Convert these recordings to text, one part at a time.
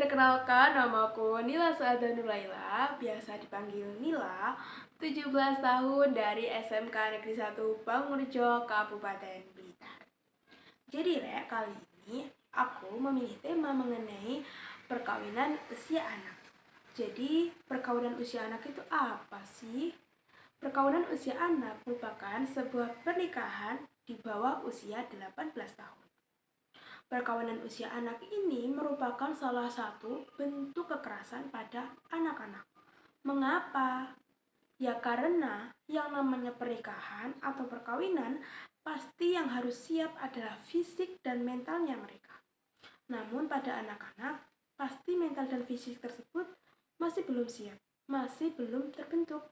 Perkenalkan, namaku Nila Saada Nuraila, biasa dipanggil Nila, 17 tahun dari SMK Negeri 1 Pangurjo, Kabupaten Blitar. Jadi, kali ini aku memilih tema mengenai perkawinan usia anak. Jadi, perkawinan usia anak itu apa sih? Perkawinan usia anak merupakan sebuah pernikahan di bawah usia 18 tahun. Perkawinan usia anak ini merupakan salah satu bentuk kekerasan pada anak-anak. Mengapa? Ya karena yang namanya pernikahan atau perkawinan pasti yang harus siap adalah fisik dan mentalnya mereka. Namun pada anak-anak pasti mental dan fisik tersebut masih belum siap, masih belum terbentuk.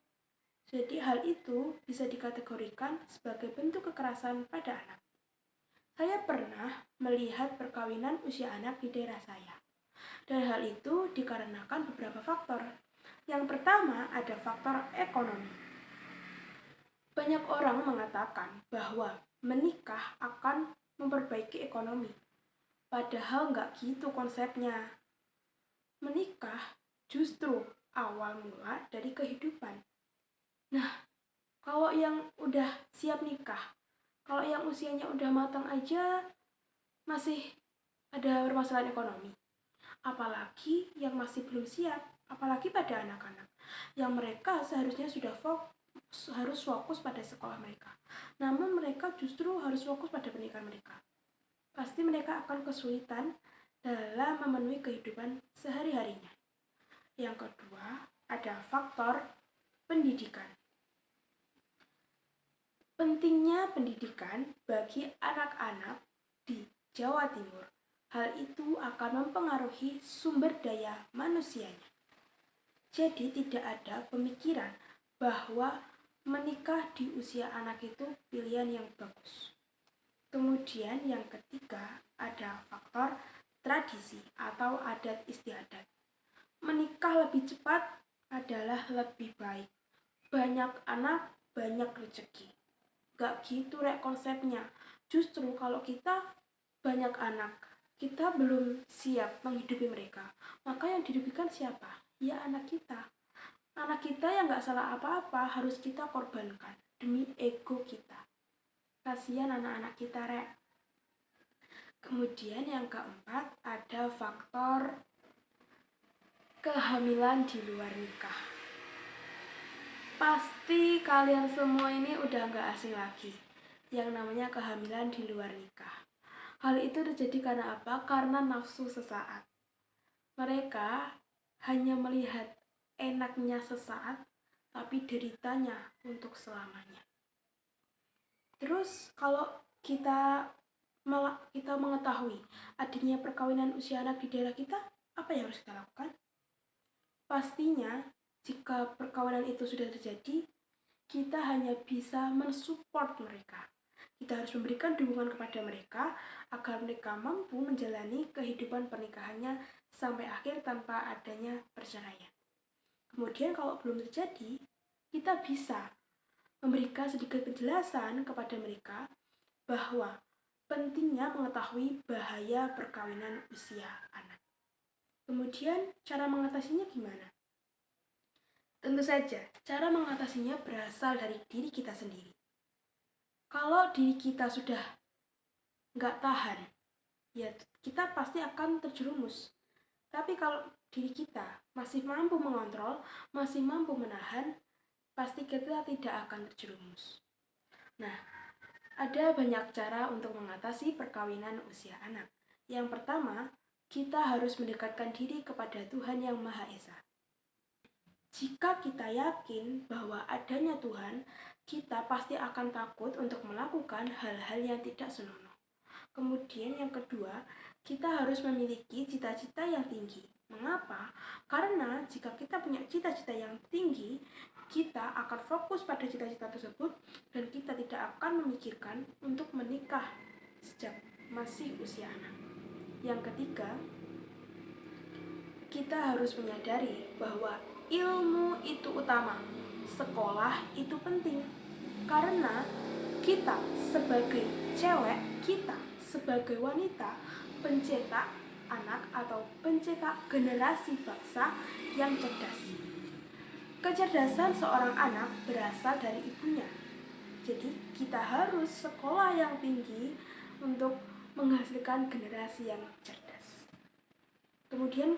Jadi hal itu bisa dikategorikan sebagai bentuk kekerasan pada anak. Saya pernah melihat perkawinan usia anak di daerah saya. Dan hal itu dikarenakan beberapa faktor. Yang pertama ada faktor ekonomi. Banyak orang mengatakan bahwa menikah akan memperbaiki ekonomi. Padahal nggak gitu konsepnya. Menikah justru awal mula dari kehidupan. Nah, kalau yang udah siap nikah, kalau yang usianya udah matang aja masih ada permasalahan ekonomi. Apalagi yang masih belum siap, apalagi pada anak-anak yang mereka seharusnya sudah harus fokus pada sekolah mereka. Namun mereka justru harus fokus pada pernikahan mereka. Pasti mereka akan kesulitan dalam memenuhi kehidupan sehari-harinya. Yang kedua, ada faktor pendidikan. Pentingnya pendidikan bagi anak-anak di Jawa Timur. Hal itu akan mempengaruhi sumber daya manusianya. Jadi tidak ada pemikiran bahwa menikah di usia anak itu pilihan yang bagus. Kemudian yang ketiga ada faktor tradisi atau adat istiadat. Menikah lebih cepat adalah lebih baik. Banyak anak, banyak rezeki. Gak gitu konsepnya. Justru kalau kita banyak anak, kita belum siap menghidupi mereka. Maka yang dihidupikan siapa? Ya anak kita. Anak kita yang gak salah apa-apa harus kita korbankan demi ego kita. Kasihan anak-anak kita, Kemudian yang keempat ada faktor kehamilan di luar nikah. Pasti kalian semua ini udah gak asing lagi yang namanya kehamilan di luar nikah. Hal itu terjadi karena apa? Karena nafsu sesaat. Mereka hanya melihat enaknya sesaat, tapi deritanya untuk selamanya. Terus kalau kita mengetahui adanya perkawinan usia anak di daerah kita, apa yang harus kita lakukan? Pastinya jika perkawinan itu sudah terjadi, kita hanya bisa mensupport mereka. Kita harus memberikan dukungan kepada mereka agar mereka mampu menjalani kehidupan pernikahannya sampai akhir tanpa adanya perceraian. Kemudian kalau belum terjadi, kita bisa memberikan sedikit penjelasan kepada mereka bahwa pentingnya mengetahui bahaya perkawinan usia anak. Kemudian cara mengatasinya gimana? Tentu saja, cara mengatasinya berasal dari diri kita sendiri. Kalau diri kita sudah nggak tahan, ya kita pasti akan terjerumus. Tapi kalau diri kita masih mampu mengontrol, masih mampu menahan, pasti kita tidak akan terjerumus. Nah, ada banyak cara untuk mengatasi perkawinan usia anak. Yang pertama, kita harus mendekatkan diri kepada Tuhan Yang Maha Esa. Jika kita yakin bahwa adanya Tuhan, kita pasti akan takut untuk melakukan hal-hal yang tidak senonoh. Kemudian yang kedua, kita harus memiliki cita-cita yang tinggi. Mengapa? Karena jika kita punya cita-cita yang tinggi, kita akan fokus pada cita-cita tersebut dan kita tidak akan memikirkan untuk menikah sejak masih usia anak. Yang ketiga, kita harus menyadari bahwa ilmu itu utama, sekolah itu penting. Karena kita sebagai cewek, kita sebagai wanita pencetak anak atau pencetak generasi bangsa yang cerdas. Kecerdasan seorang anak berasal dari ibunya. Jadi kita harus sekolah yang tinggi untuk menghasilkan generasi yang cerdas. Kemudian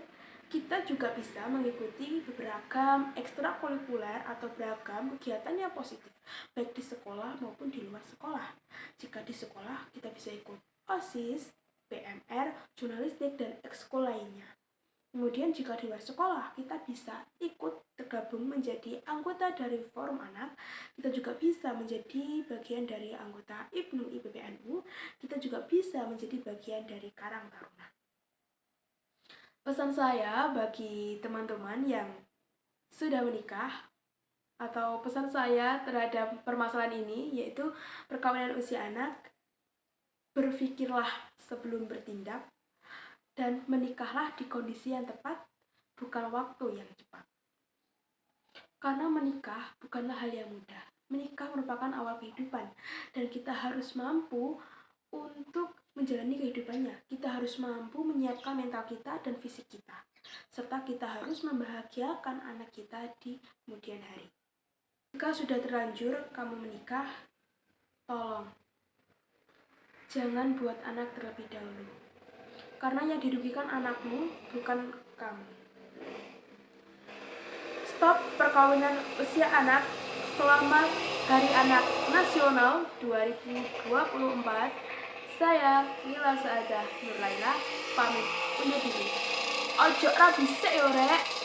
kita juga bisa mengikuti beragam ekstrakurikuler atau beragam kegiatan yang positif, baik di sekolah maupun di luar sekolah. Jika di sekolah kita bisa ikut OSIS, PMR, jurnalistik, dan ekskul lainnya. Kemudian jika di luar sekolah kita bisa ikut tergabung menjadi anggota dari Forum Anak, kita juga bisa menjadi bagian dari anggota IPNU IPPNU, kita juga bisa menjadi bagian dari Karang Taruna. Pesan saya bagi teman-teman yang sudah menikah atau pesan saya terhadap permasalahan ini yaitu perkawinan usia anak, berpikirlah sebelum bertindak dan menikahlah di kondisi yang tepat, bukan waktu yang cepat. Karena menikah bukanlah hal yang mudah. Menikah merupakan awal kehidupan dan kita harus mampu untuk menjalani kehidupannya. Kita harus mampu menyiapkan mental kita dan fisik kita. Serta kita harus membahagiakan anak kita di kemudian hari. Jika sudah terlanjur kamu menikah, tolong jangan buat anak terlebih dahulu. Karena yang dirugikan anakmu bukan kamu. Stop perkawinan usia anak. Selamat Hari Anak Nasional 2024. Saya Nila Saadah Nurlaila pamit undur diri. Ojo rabi sik yo rek.